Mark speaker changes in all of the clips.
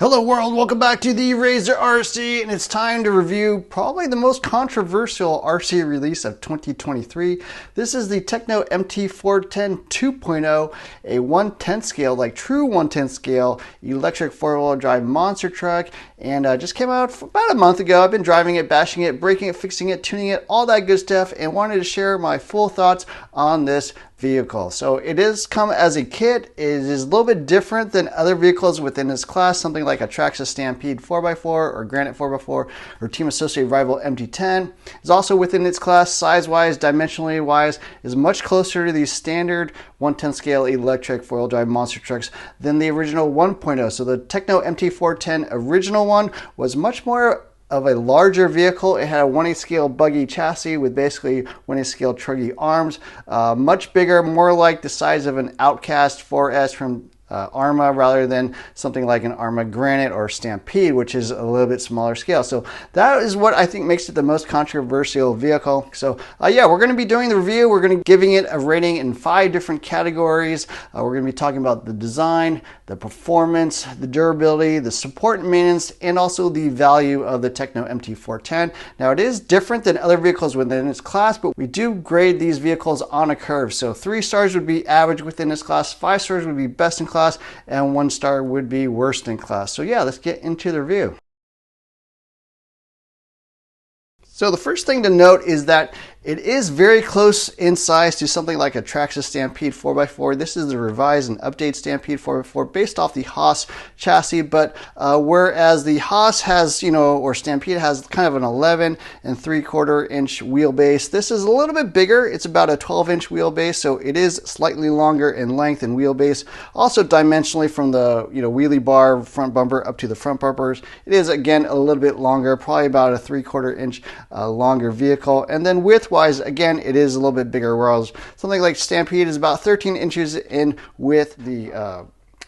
Speaker 1: Hello world, welcome back to the Razor RC, and it's time to review probably the most controversial RC release of 2023. This is the Tekno MT410 2.0, a 1/10 scale, like true 1/10 scale electric four-wheel drive monster truck, and just came out about a month ago. I've been driving it, bashing it, breaking it, fixing it, tuning it, all that good stuff, and wanted to share my full thoughts on this vehicle. So it is come as a kit. It is a little bit different than other vehicles within this class, something like a Traxxas Stampede 4x4 or Granite 4x4 or Team Associated Rival MT10. It's also within its class, size-wise, dimensionally wise, is much closer to the standard 1/10 scale electric four-wheel drive monster trucks than the original 1.0. So the Tekno MT410 original one was much more of a larger vehicle. It had a 1/8 scale buggy chassis with basically 1/8 scale truggy arms, much bigger, more like the size of an Outcast 4S from Arma rather than something like an Arma Granite or Stampede, which is a little bit smaller scale. So that is what I think makes it the most controversial vehicle. So yeah, we're going to be doing the review. We're going to be giving it a rating in 5 different categories. We're going to be talking about the design, the performance, the durability, the support and maintenance, and also the value of the Tekno MT410. Now it is different than other vehicles within its class, but we do grade these vehicles on a curve. So 3 stars would be average within this class, 5 stars would be best in class, and 1 star would be worst in class. So yeah, let's get into the review. So the first thing to note is that it is very close in size to something like a Traxxas Stampede 4x4. This is the revised and updated Stampede 4x4 based off the Haas chassis, but whereas the Haas has, or Stampede has kind of an 11 3/4 inch wheelbase, this is a little bit bigger. It's about a 12-inch wheelbase, so it is slightly longer in length and wheelbase. Also dimensionally from the wheelie bar front bumper up to the front bumpers, it is again a little bit longer, probably about a 3/4 inch longer vehicle. And then width-wise, again, it is a little bit bigger, whereas something like Stampede is about 13 inches in width. The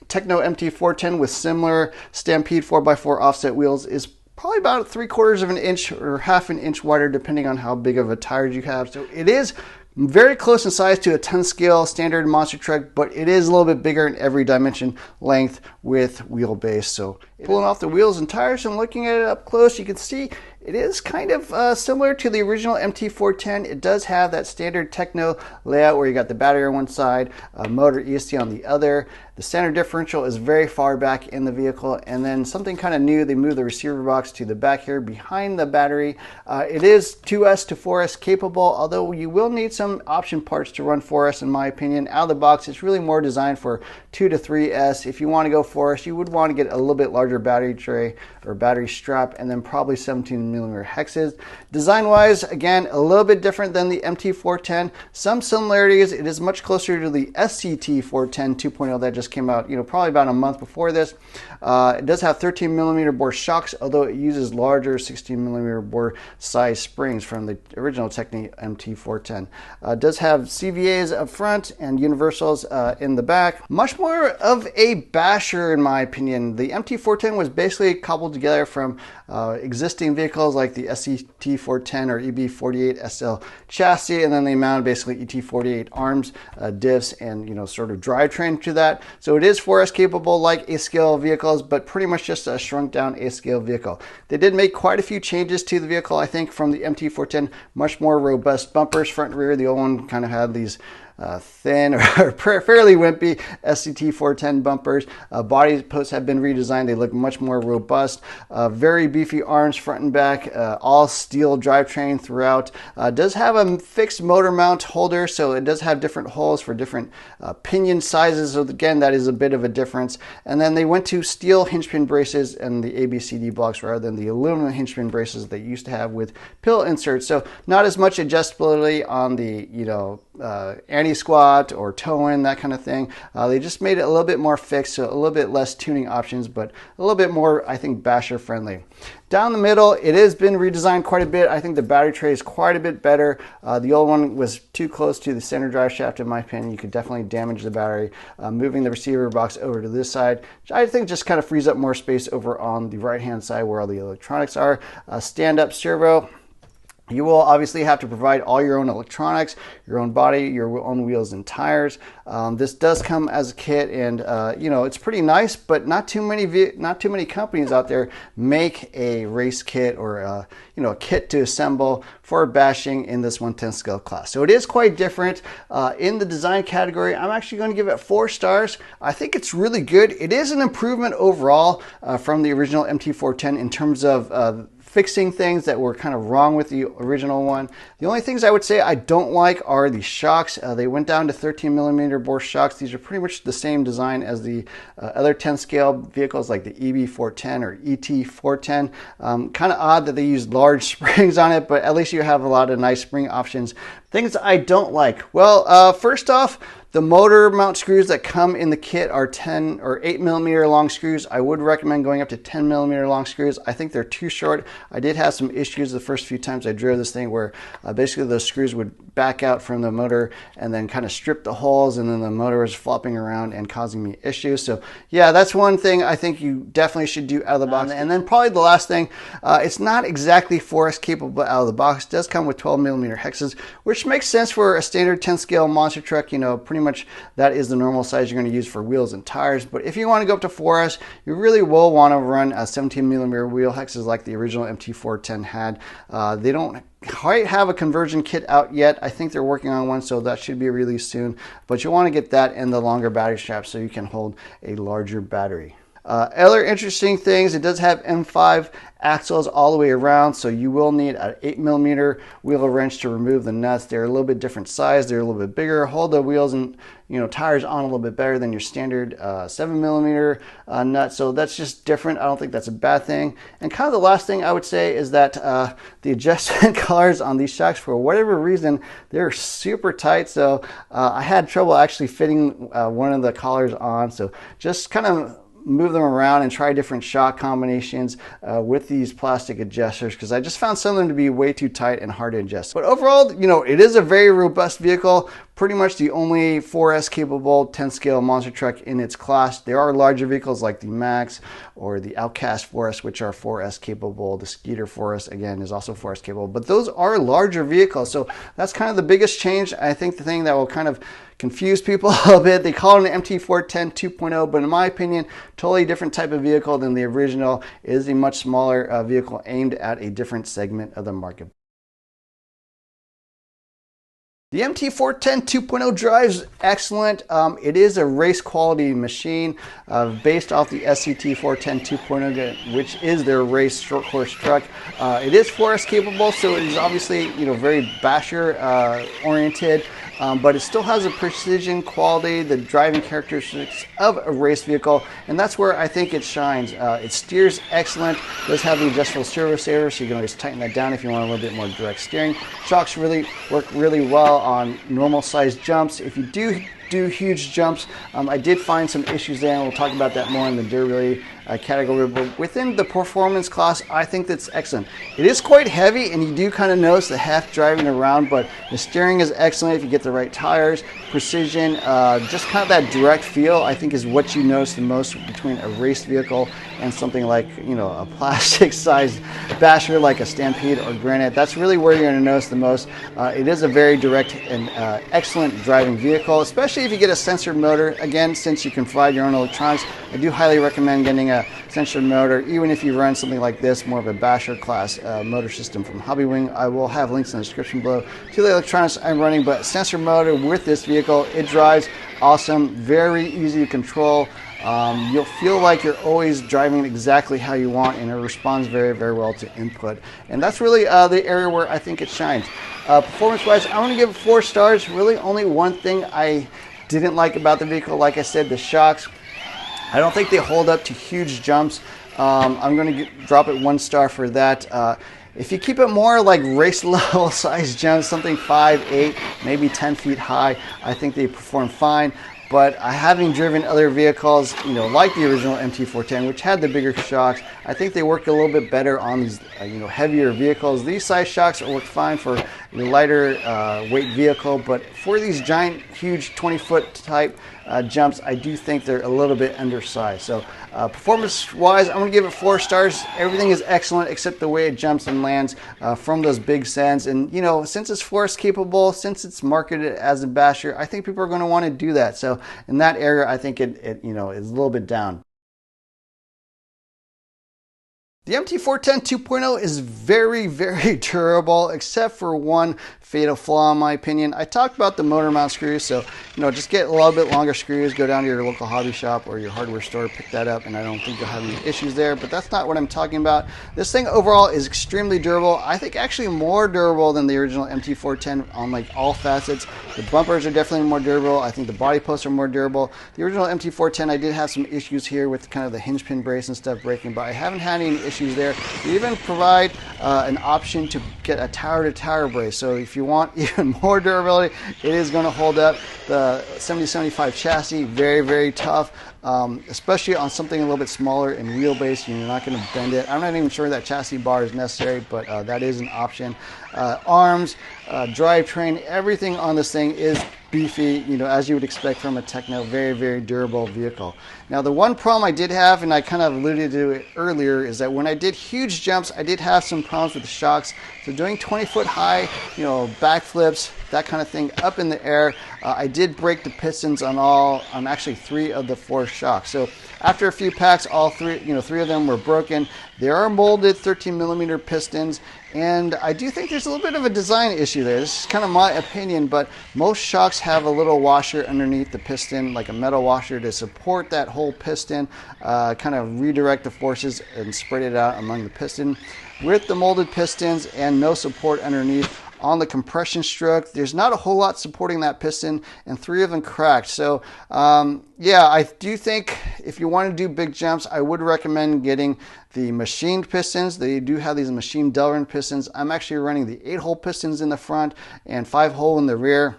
Speaker 1: Tekno MT410 with similar Stampede 4x4 offset wheels is probably about 3/4 of an inch or half an inch wider, depending on how big of a tire you have. So it is very close in size to a 10 scale standard monster truck, but it is a little bit bigger in every dimension, length, width, wheelbase. So pulling off the wheels and tires and looking at it up close, you can see it is kind of similar to the original MT410. It does have that standard Tekno layout where you got the battery on one side, motor ESC on the other. The center differential is very far back in the vehicle, and then something kind of new, they moved the receiver box to the back here behind the battery. It is 2S to 4S capable, although you will need some option parts to run 4S in my opinion. Out of the box, it's really more designed for 2 to 3S. If you want to go 4S, you would want to get a little bit larger battery tray or battery strap, and then probably 17mm hexes. Design-wise, again, a little bit different than the MT410. Some similarities. It is much closer to the SCT410 2.0 that just came out, probably about a month before this. It does have 13mm bore shocks, although it uses larger 16mm bore size springs from the original Tekno MT410. It does have CVAs up front and universals in the back. Much more of a basher, in my opinion. The MT410 was basically cobbled together from existing vehicles like the SCT410 or EB48 SL chassis, and then they mounted basically ET48 arms, diffs, and sort of drivetrain to that. So it is 4S capable like A-scale vehicles, but pretty much just a shrunk down A-scale vehicle. They did make quite a few changes to the vehicle, I think, from the MT410. Much more robust bumpers, front and rear. The old one kind of had these thin or fairly wimpy SCT410 bumpers. Body posts have been redesigned. They look much more robust. Very beefy arms front and back. All steel drivetrain throughout. Does have a fixed motor mount holder, so it does have different holes for different pinion sizes. So again, that is a bit of a difference. And then they went to steel hinge pin braces and the ABCD blocks rather than the aluminum hinge pin braces they used to have with pill inserts. So not as much adjustability on the anti-squat or toe-in, that kind of thing. They just made it a little bit more fixed, so a little bit less tuning options, but a little bit more, I think, basher friendly. Down the middle, it has been redesigned quite a bit. I think the battery tray is quite a bit better. The old one was too close to the center drive shaft, in my opinion. You could definitely damage the battery. Moving the receiver box over to this side, which I think just kind of frees up more space over on the right-hand side where all the electronics are. Stand-up servo. You will obviously have to provide all your own electronics, your own body, your own wheels and tires. This does come as a kit, and you know, it's pretty nice, but not too many companies out there make a race kit or you know, a kit to assemble for bashing in this 110 scale class. So it is quite different. In the design category, I'm actually going to give it 4 stars. I think it's really good. It is an improvement overall from the original MT410 in terms of fixing things that were kind of wrong with the original one. The only things I would say I don't like are the shocks. They went down to 13 millimeter bore shocks. These are pretty much the same design as the other 10 scale vehicles like the EB410 or ET410. Kind of odd that they used large springs on it, but at least you have a lot of nice spring options. Things I don't like. Well, first off, the motor mount screws that come in the kit are 10 or 8 millimeter long screws. I would recommend going up to 10 millimeter long screws. I think they're too short. I did have some issues the first few times I drove this thing where basically those screws would back out from the motor and then kind of strip the holes, and then the motor was flopping around and causing me issues. So yeah, that's one thing I think you definitely should do out of the box. And then probably the last thing, it's not exactly 4S capable out of the box. It does come with 12 millimeter hexes, which makes sense for a standard 10 scale monster truck. You know, pretty much that is the normal size you're going to use for wheels and tires. But if you want to go up to 4S, you really will want to run a 17 millimeter wheel hexes like the original MT410 had. They don't quite have a conversion kit out yet. I think they're working on one, so that should be released soon. But you want to get that and the longer battery strap so you can hold a larger battery. Other interesting things, it does have M5 axles all the way around, so you will need an 8 millimeter wheel wrench to remove the nuts. They're a little bit different size, they're a little bit bigger, hold the wheels and tires on a little bit better than your standard 7 millimeter nut, so that's just different. I don't think that's a bad thing. And kind of the last thing I would say is that the adjustment collars on these shocks, for whatever reason, they're super tight, so I had trouble actually fitting one of the collars on, so just kind of move them around and try different shock combinations with these plastic adjusters, because I just found some of them to be way too tight and hard to adjust. But overall, it is a very robust vehicle, pretty much the only 4S capable 10 scale monster truck in its class. There are larger vehicles like the Max or the Outcast 4S, which are 4S capable. The Skeeter 4S, again, is also 4S capable, but those are larger vehicles. So that's kind of the biggest change. I think the thing that will kind of confuse people a bit, they call it an MT410 2.0, but in my opinion, totally different type of vehicle than the original. It is a much smaller vehicle aimed at a different segment of the market. The MT410 2.0 drives excellent. It is a race quality machine based off the SCT410 2.0, which is their race short course truck. It is 4S capable, so it is obviously very basher oriented. But it still has a precision quality, the driving characteristics of a race vehicle, and that's where I think it shines. It steers excellent, does have the adjustable servo saver, so you can always tighten that down if you want a little bit more direct steering. Shocks really work really well on normal sized jumps. If you do huge jumps, I did find some issues there, and we'll talk about that more in the durability category. But within the performance class, I think that's excellent. It is quite heavy, and you do kind of notice the heft driving around, but the steering is excellent if you get the right tires, precision, just kind of that direct feel, I think, is what you notice the most between a race vehicle and something like a plastic sized basher like a Stampede or Granite. That's really where you're going to notice the most. It is a very direct and excellent driving vehicle, especially if you get a sensor motor. Again, since you can provide your own electronics, I do highly recommend getting a sensor motor, even if you run something like this, more of a basher class motor system from Hobbywing. I will have links in the description below to the electronics I'm running, but sensor motor with this vehicle, it drives awesome, very easy to control. You'll feel like you're always driving exactly how you want, and it responds very, very well to input. And that's really the area where I think it shines. Performance-wise, I want to give it 4 stars. Really only one thing I didn't like about the vehicle, like I said, the shocks. I don't think they hold up to huge jumps. I'm going to drop it 1 star for that. If you keep it more like race level size jumps, something 5, 8, maybe 10 feet high, I think they perform fine. But having driven other vehicles, like the original MT410, which had the bigger shocks, I think they work a little bit better on these, heavier vehicles. These size shocks work fine for lighter weight vehicle, but for these giant, huge 20-foot type jumps, I do think they're a little bit undersized. So performance-wise, I'm going to give it 4 stars. Everything is excellent except the way it jumps and lands from those big sends. And you know, since it's force capable, since it's marketed as a basher, I think people are going to want to do that. So in that area, I think it you know, is a little bit down. The MT410 2.0 is very, very durable, except for one fatal flaw in my opinion. I talked about the motor mount screws, so you know, just get a little bit longer screws, go down to your local hobby shop or your hardware store, pick that up, and I don't think you'll have any issues there, but that's not what I'm talking about. This thing overall is extremely durable. I think actually more durable than the original MT410 on like all facets. The bumpers are definitely more durable. I think the body posts are more durable. The original MT410, I did have some issues here with kind of the hinge pin brace and stuff breaking, but I haven't had any issues there. They even provide an option to get a tower-to-tower brace. So if you want even more durability, it is going to hold up. The 7075 chassis, very, very tough, especially on something a little bit smaller in wheelbase. You're not going to bend it. I'm not even sure that chassis bar is necessary, but that is an option. Arms, drivetrain, everything on this thing is beefy, you know, as you would expect from a Tekno, very, very durable vehicle. Now, the one problem I did have, and I kind of alluded to it earlier, is that when I did huge jumps, I did have some problems with the shocks. So doing 20-foot high, you know, backflips, that kind of thing up in the air, I did break the pistons on actually 3 of the 4 shocks. So after a few packs, all 3 of them were broken. There are molded 13mm pistons, and I do think there's a little bit of a design issue there. This is kind of my opinion, but most shocks have a little washer underneath the piston, like a metal washer to support that whole piston, kind of redirect the forces and spread it out among the piston. With the molded pistons and no support underneath, on the compression stroke, there's not a whole lot supporting that piston, and 3 of them cracked. So yeah, I do think if you want to do big jumps, I would recommend getting the machined pistons. They do have these machined Delrin pistons. I'm actually running the 8-hole pistons in the front and 5-hole in the rear.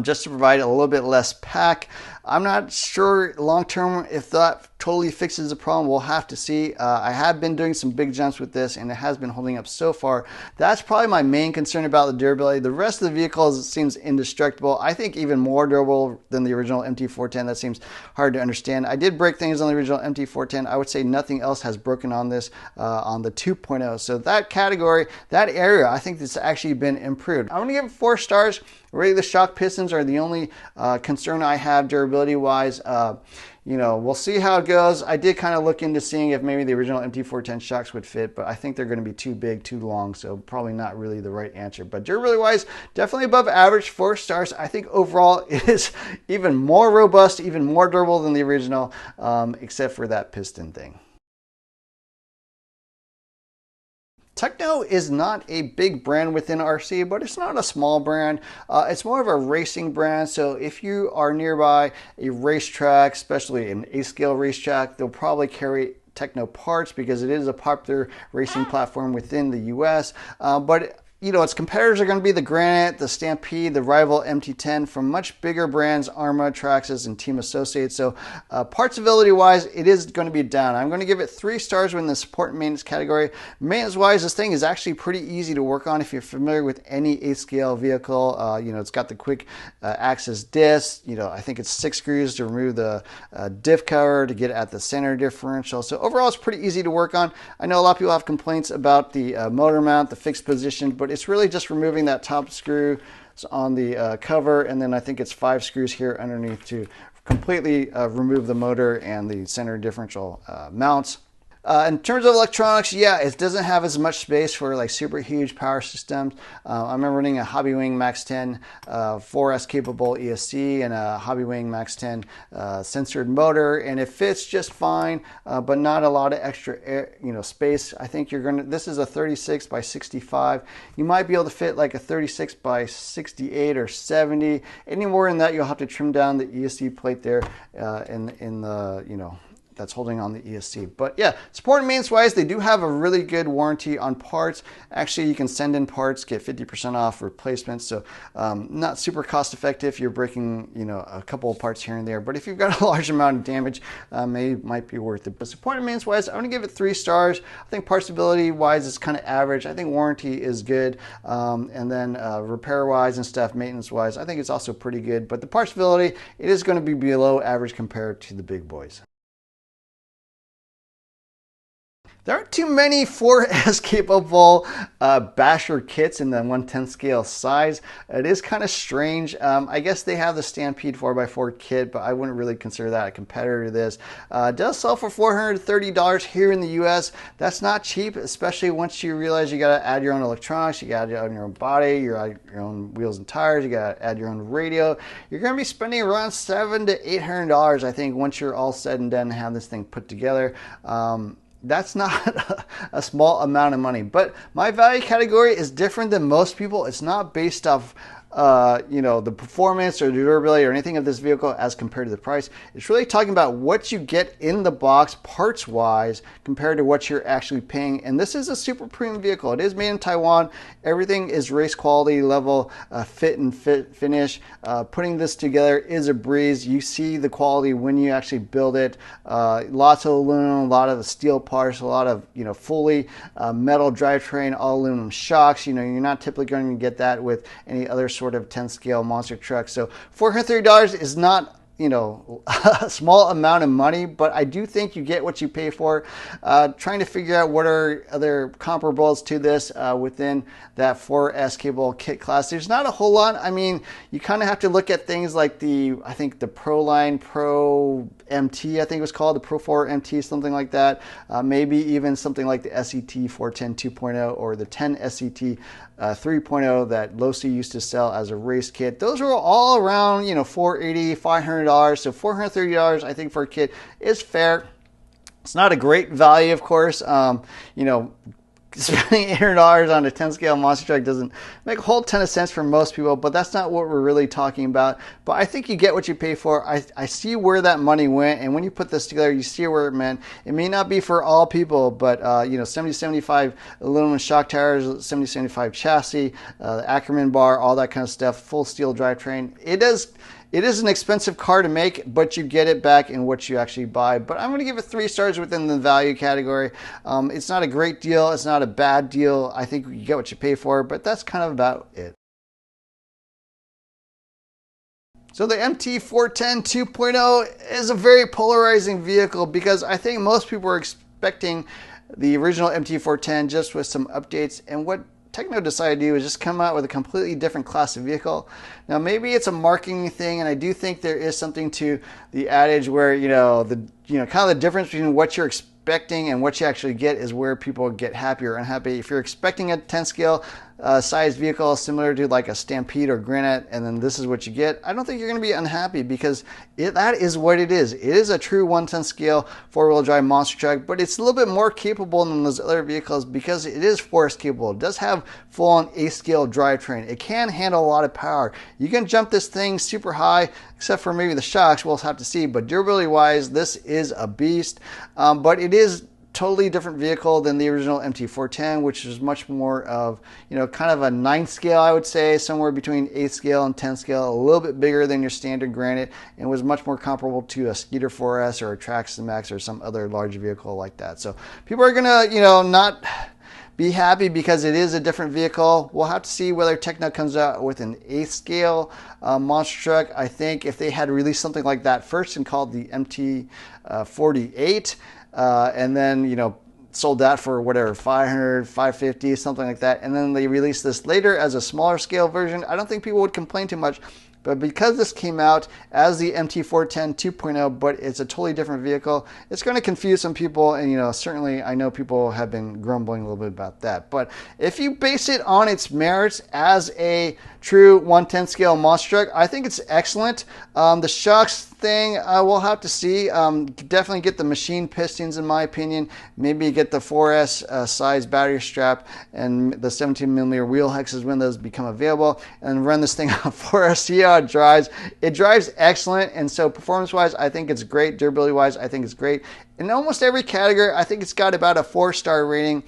Speaker 1: Just to provide a little bit less pack. I'm not sure long term if that totally fixes the problem. We'll have to see. I have been doing some big jumps with this, and it has been holding up so far. That's probably my main concern about the durability. The rest of the vehicle seems indestructible. I think even more durable than the original MT410. That seems hard to understand. I did break things on the original MT410. I would say nothing else has broken on this on the 2.0. So that category, that area, I think it's actually been improved. I'm going to give it 4 stars. Really, the shock pistons are the only concern I have durability-wise. You know, we'll see how it goes. I did kind of look into seeing if maybe the original MT410 shocks would fit, but I think they're going to be too big, too long, so probably not really the right answer. But durability-wise, definitely above average, 4 stars. I think overall it is even more robust, even more durable than the original, except for that piston thing. Tekno is not a big brand within RC, but it's not a small brand. It's more of a racing brand, so if you are nearby a racetrack, especially an A-scale racetrack, they'll probably carry Tekno parts because it is a popular racing platform within the US. But you know, its competitors are going to be the Granite, the Stampede, the rival MT10 from much bigger brands, Arma, Traxxas, and Team Associates. So partsability-wise, it is going to be down. I'm going to give it 3 stars within the support and maintenance category. Maintenance-wise, this thing is actually pretty easy to work on if you're familiar with any 8-scale vehicle. You know, it's got the quick access disc. You know, I think it's 6 screws to remove the diff cover to get at the center differential. So overall, it's pretty easy to work on. I know a lot of people have complaints about the motor mount, the fixed position, but it's really just removing that top screw on the cover, and then I think it's 5 screws here underneath to completely remove the motor and the center differential mounts. In terms of electronics, yeah, it doesn't have as much space for like super huge power systems. I'm running a Hobbywing Max 10 4S capable ESC and a Hobbywing Max 10 censored motor, and it fits just fine, but not a lot of extra air, space. I think this is a 36 by 65. You might be able to fit like a 36 by 68 or 70. Any more than that, you'll have to trim down the ESC plate there in the that's holding on the ESC. But yeah, support and maintenance wise, they do have a really good warranty on parts. Actually, you can send in parts, get 50% off replacements. So not super cost effective. You're breaking, a couple of parts here and there. But if you've got a large amount of damage, might be worth it. But support and maintenance wise, I'm going to give it 3 stars. I think part stability wise is kind of average. I think warranty is good. And then repair wise and stuff, maintenance wise, I think it's also pretty good. But the part stability, it is going to be below average compared to the big boys. There aren't too many 4S capable basher kits in the 1/10 scale size. It is kind of strange. I guess they have the Stampede 4x4 kit, but I wouldn't really consider that a competitor to this. It does sell for $430 here in the US. That's not cheap, especially once you realize you got to add your own electronics, you got to add your own body, your own wheels and tires, you got to add your own radio. You're going to be spending around $700 to $800, I think, once you're all said and done and have this thing put together. That's not a small amount of money, but my value category is different than most people. It's not based off the performance or the durability or anything of this vehicle as compared to the price. It's really talking about what you get in the box parts wise compared to what you're actually paying. And this is a super premium vehicle. It is made in Taiwan. Everything is race quality level, fit and finish. Putting this together is a breeze. You see the quality when you actually build it. Lots of aluminum, a lot of the steel parts, a lot of fully metal drivetrain, all aluminum shocks. You're not typically going to get that with any other sort of 10 scale monster truck. So $430 is not a small amount of money, but I do think you get what you pay for. Trying to figure out what are other comparables to this within that 4S capable kit class. There's not a whole lot. I mean, you kind of have to look at things like I think the Proline Pro MT, I think it was called, the Pro 4 MT, something like that. Maybe even something like the SET 410 2.0 or the 10 SET 3.0 that Losi used to sell as a race kit. Those are all around, $480, $500. So $430, I think, for a kit is fair. It's not a great value, of course. Spending $800 on a 10 scale monster truck doesn't make a whole ton of sense for most people, but that's not what we're really talking about. But I think you get what you pay for. I see where that money went, and when you put this together, you see where it meant. It may not be for all people, but 70-75 aluminum shock tires, 70-75 chassis, the Ackerman bar, all that kind of stuff, full steel drivetrain. It is an expensive car to make, but you get it back in what you actually buy. But I'm going to give it 3 stars within the value category. It's not a great deal. It's not a bad deal. I think you get what you pay for, but that's kind of about it. So the MT410 2.0 is a very polarizing vehicle because I think most people are expecting the original MT410 just with some updates, and what Tekno decided to do is just come out with a completely different class of vehicle. Now maybe it's a marketing thing, and I do think there is something to the adage where kind of the difference between what you're expecting and what you actually get is where people get happy or unhappy. If you're expecting a 10 scale size vehicle similar to like a Stampede or Granite, and then this is what you get, I don't think you're going to be unhappy because that is what it is. It is a true 1/10 scale 4-wheel drive monster truck, but it's a little bit more capable than those other vehicles because it is 4S capable. It does have full-on 8-scale drivetrain. It can handle a lot of power. You can jump this thing super high, except for maybe the shocks. We'll have to see. But durability wise, this is a beast. But it is totally different vehicle than the original MT410, which is much more of, kind of a 9 scale, I would say, somewhere between 8 scale and 10 scale, a little bit bigger than your standard Granite, and was much more comparable to a Skeeter 4S or a Trax Max or some other large vehicle like that. So people are gonna, not be happy because it is a different vehicle. We'll have to see whether Tekno comes out with an 8 scale monster truck. I think if they had released something like that first and called the MT48, and then sold that for whatever, 500, 550, something like that, and then they released this later as a smaller scale version, I don't think people would complain too much. But because this came out as the MT410 2.0, but it's a totally different vehicle, it's going to confuse some people. And, certainly I know people have been grumbling a little bit about that. But if you base it on its merits as a true 1/10 scale monster truck, I think it's excellent. The shocks thing, we'll have to see. Definitely get the machine pistons, in my opinion. Maybe get the 4S size battery strap and the 17mm wheel hexes when those become available, and run this thing on 4SCR how it drives. It drives excellent, and so performance-wise, I think it's great. Durability-wise, I think it's great. In almost every category, I think it's got about a 4-star rating,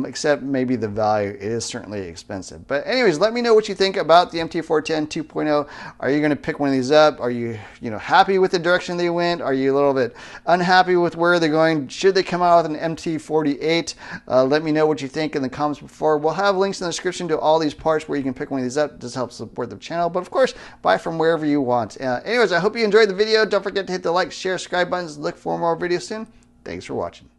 Speaker 1: except maybe the value. It is certainly expensive. But anyways, let me know what you think about the MT410 2.0. Are you going to pick one of these up? Are you happy with the direction they went? Are you a little bit unhappy with where they're going? Should they come out with an MT48? Let me know what you think in the comments before. We'll have links in the description to all these parts where you can pick one of these up. This helps support the channel. But of course, buy from wherever you want. Anyways, I hope you enjoyed the video. Don't forget to hit the like, share, subscribe buttons. Look for more videos soon. Thanks for watching.